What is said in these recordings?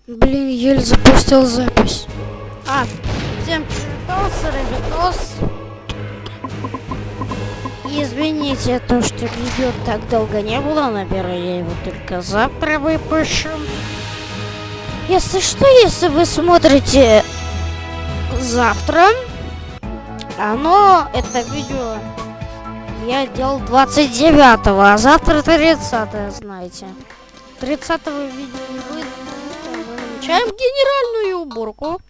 Блин, еле запустил запись. Всем привет, извините, то, что видео так долго не было, наверное, я его только завтра выпущу. Если что, если вы смотрите завтра, это видео я делал 29-го, а завтра 30-е, знаете. 30-го видео не будет, потому что мы намечаем генеральную уборку.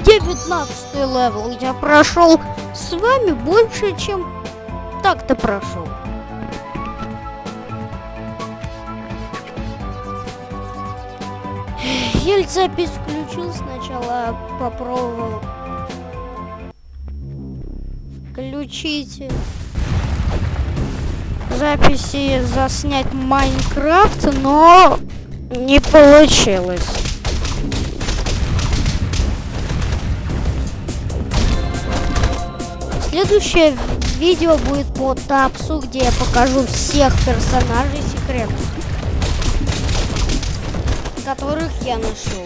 Девятнадцатый левел я прошел с вами больше, чем так-то прошел. Еле запись включил, сначала попробовал включить записи, заснять Майнкрафт, но не получилось. Следующее видео будет по тапсу, где я покажу всех персонажей секретных, которых я нашел.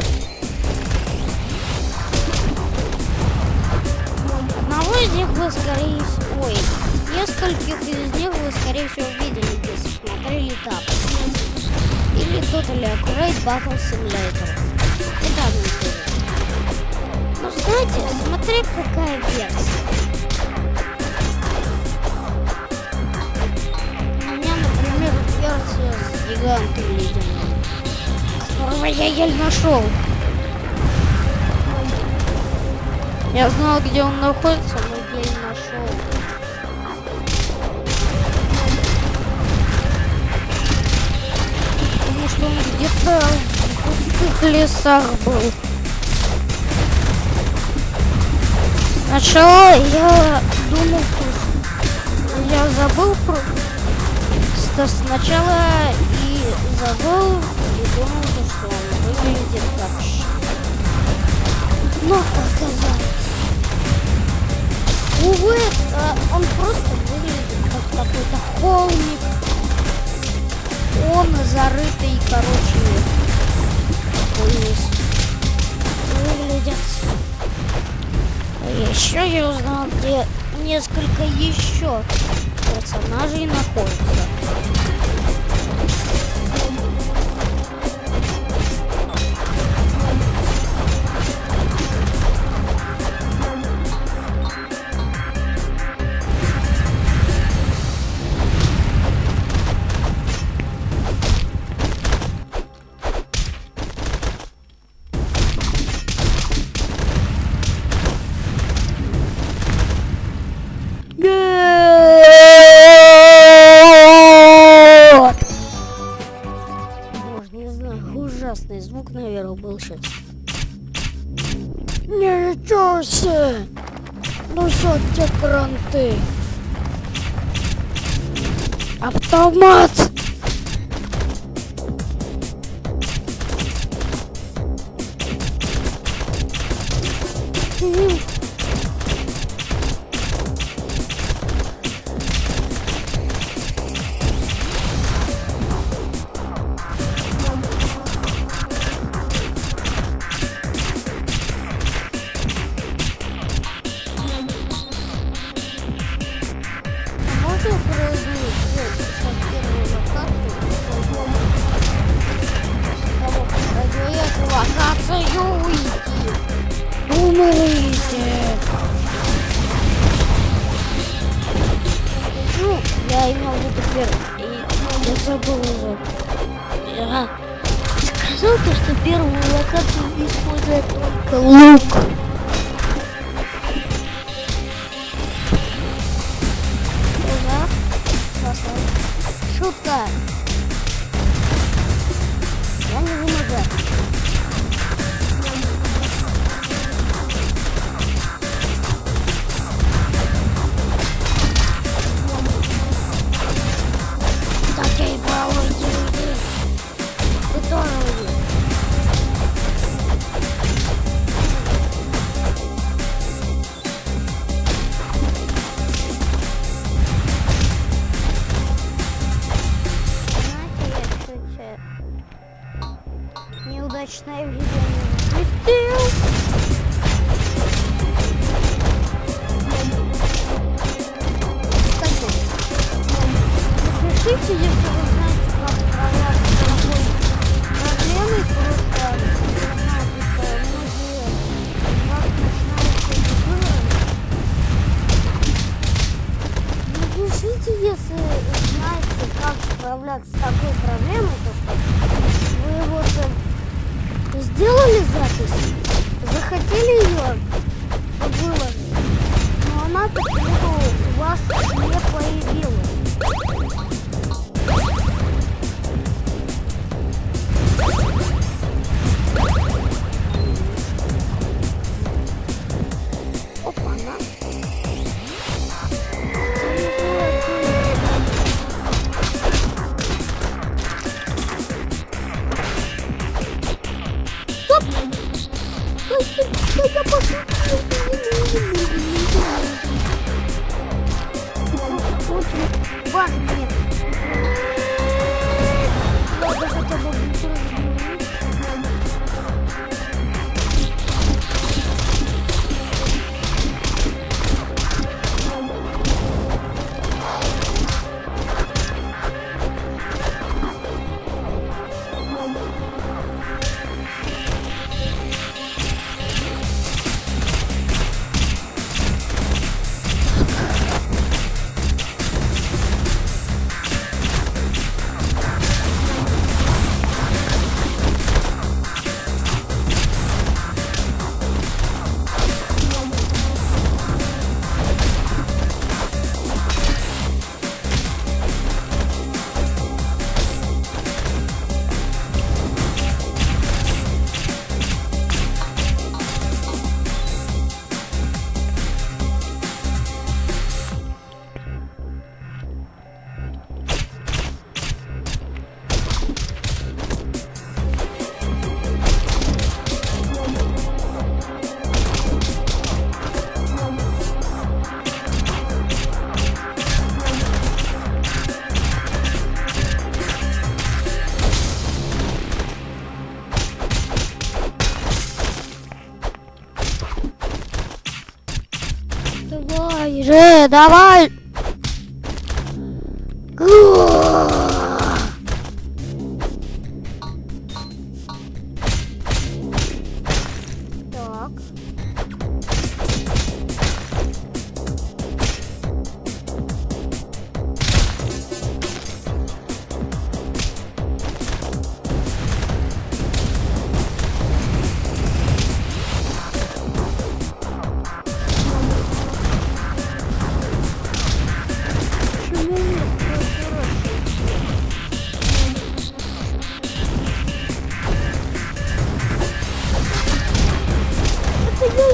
Одного из них вы скорее всего, нескольких из них вы скорее всего видели, если смотрели тапс. Или Total Accurate Battle Simulator. Но знаете, смотри какая версия. У меня, например, версия с гигантом ледяным, которого я еле нашел. Я знал, где он находится, но я не нашел. Потому что он где-то в пустых лесах был. Сначала я думал, что я забыл сначала и забыл и думал, что он выглядит как но оказалось. Увы, он просто выглядит как какой-то холмик. Он зарытый, такой весь выглядит. Еще я узнал, где несколько еще персонажей находятся. Ужасный звук, наверное, был сейчас. Ничего себе! Ну что те кранты? Автомат! Умрите! Ну, я имел в виду первый. Я забыл уже. Я сказал то, что первую локацию использует только лук. Шутка. Я не виноват. Такие баллы. Ты тоже. Да я пошутил. Очень важно. Ладно, хотя бы быстро. Давай же, давай! Так.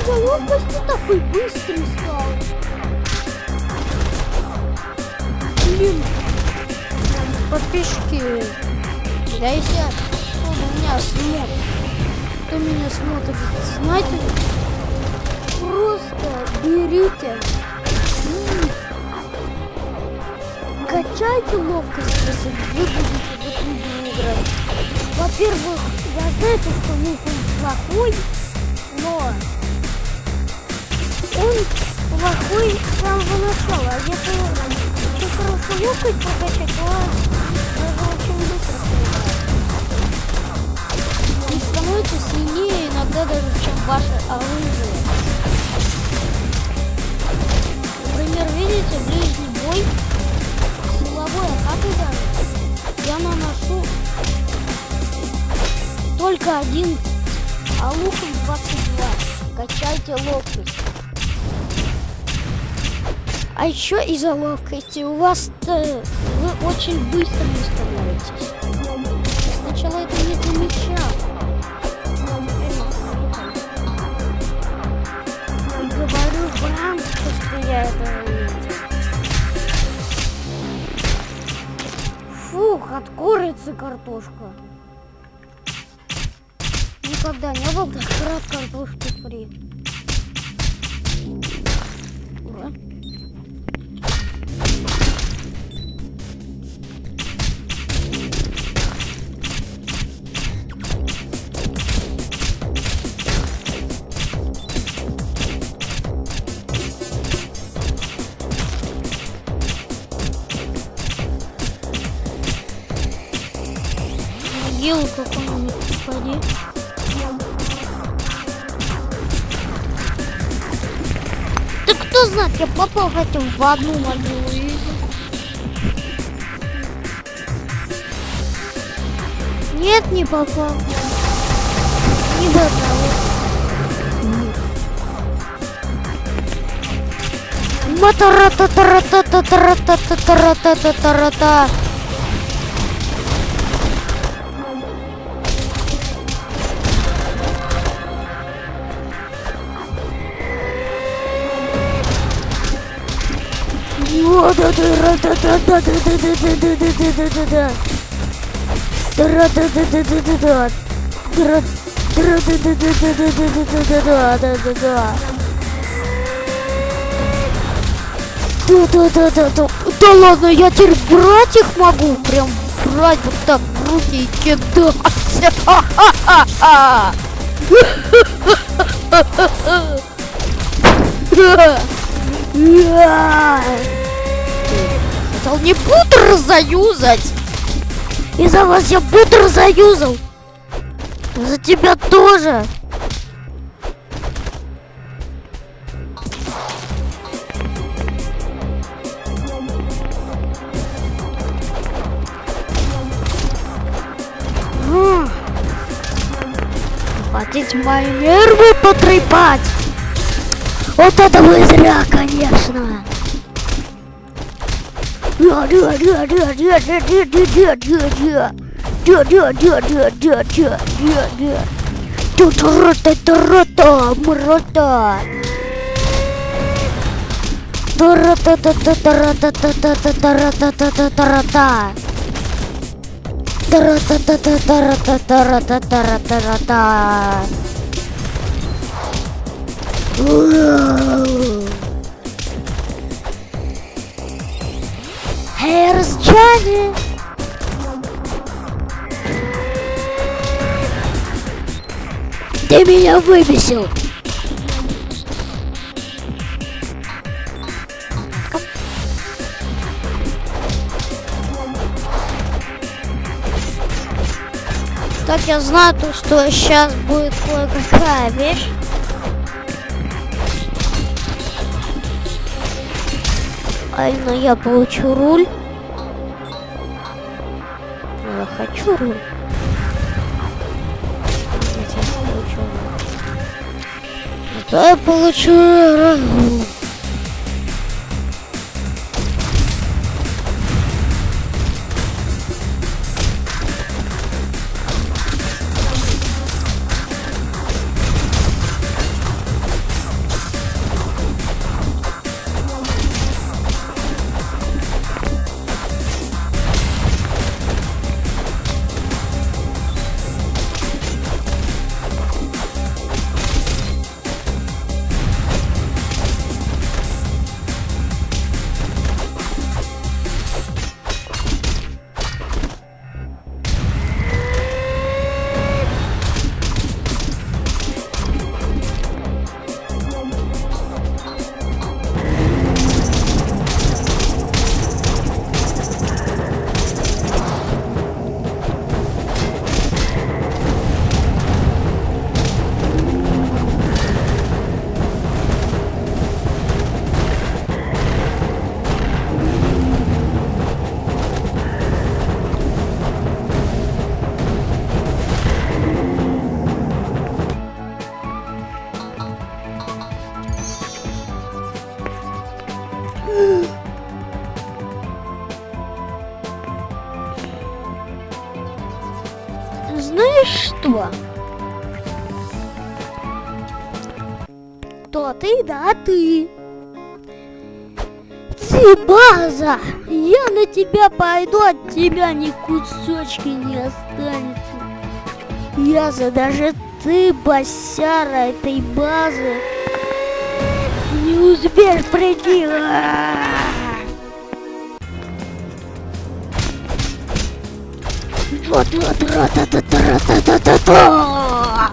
Я ловкостью такой быстрый стал. Блин. Подписчики. Да если кто меня смотрит, знаете, просто берите, качайте ловкость, если вы будете в эту игру играть. Во-первых, я знаю, что мух плохой, но он плохой с самого начала. А если очень хорошую ловкость прокачать, то даже очень быстро стреляет. И становится сильнее иногда даже, чем ваше оружие. Например, видите, ближний бой, силовой атакой даже я наношу только 11, а луком 22. Качайте ловкость. А еще из-за ловкости у вас вы очень быстрыми становитесь. Сначала это не замечал. И говорю вам, что я это видел. Фух, от курицы картошка. Никогда не был так рад картошки фри. Ура. Могилу какую-нибудь попади. Да кто знает, я попал хотя бы в одну могилу. Нет, не попал. Ни до одного. Матарататарататарататарататаратата. Да-да-да-да-да. Да ладно, я теперь брать их могу. Прям брать вот так в руки и кидать. Хотел не буду заюзать. Из-за вас я буду заюзал. За тебя тоже. Хватит мои нервы потрепать. Вот это вы зря, конечно. Джонни. Ты меня выбесил. Так, я знаю, то, что сейчас будет кое-какая вещь. А именно я получу руль. Я хочу руль. Зато я получу руль. Знаешь что? Кто ты? Да, ты. Ты база. Я на тебя пойду, от тебя ни кусочки не останется. Яса, даже ты, босяра этой базы, не успеешь прийти. Вот. Та-та-та-та-та-та-та-та-та-та.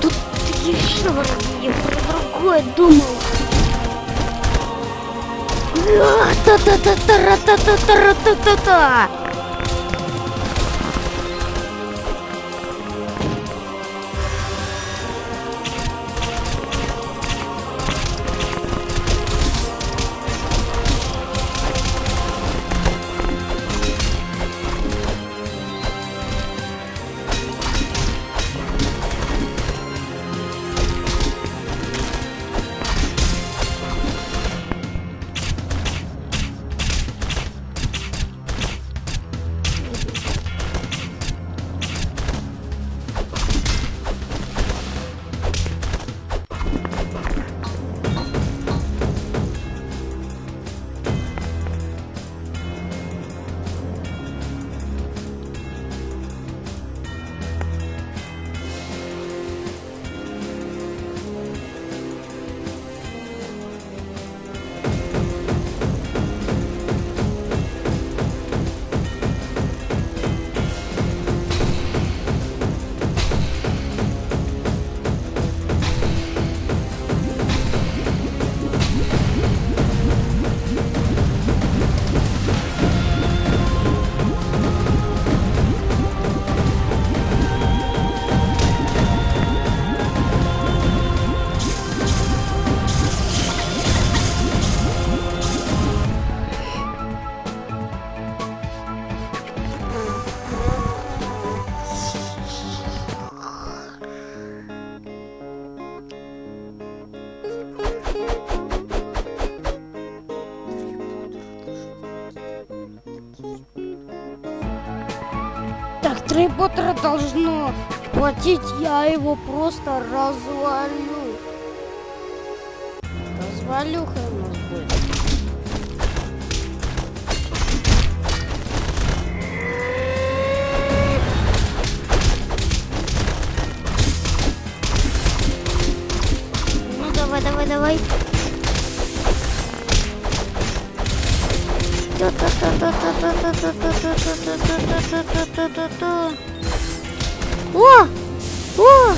Тут еще я про другое думал. Та-та-та-та-та-та-та-та-та-та. Трейботера должно хватить, я его просто развалю. Развалюха у нас будет. Ну давай, давай, давай. О! О!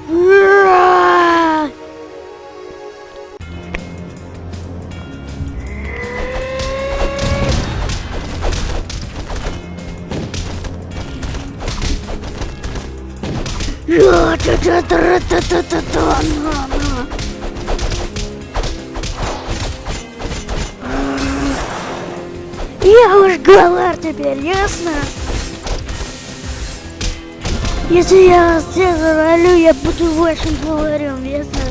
Ура! Я уж главарь теперь, ясно? Если я вас всех завалю, я буду вашим главарем, ясно?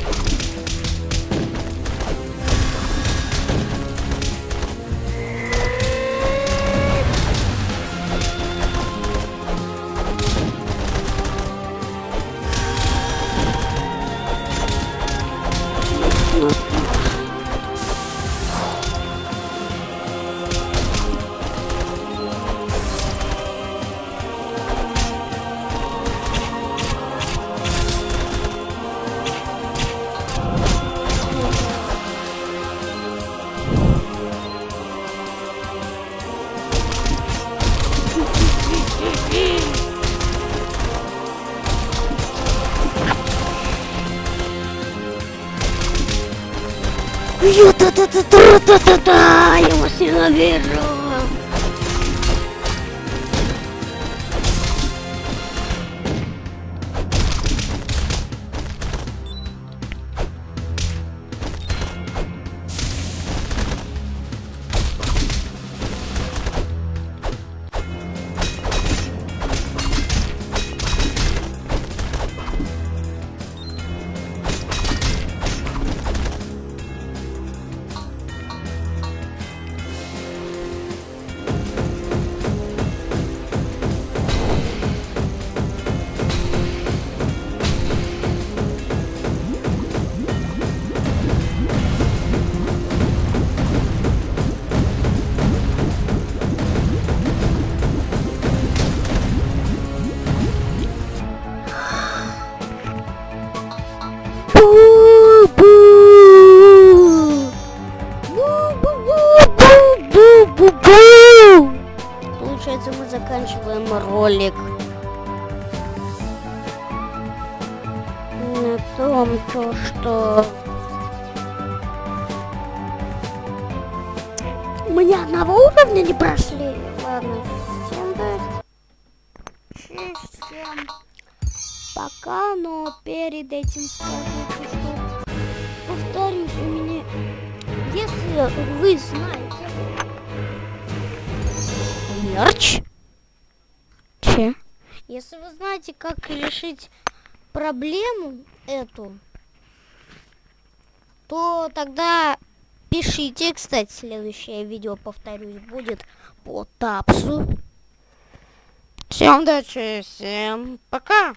Та-та-та-та-та-та-та! Я вас ненавижу! Получается, мы заканчиваем ролик на том, что мы ни одного уровня не прошли. Ладно, всем всем пока, но перед этим скажу, что повторюсь, у меня, если вы знаете мерч, если вы знаете, как решить проблему эту, то тогда пишите. Кстати, следующее видео, повторюсь, будет по тапсу. Всем удачи, всем пока.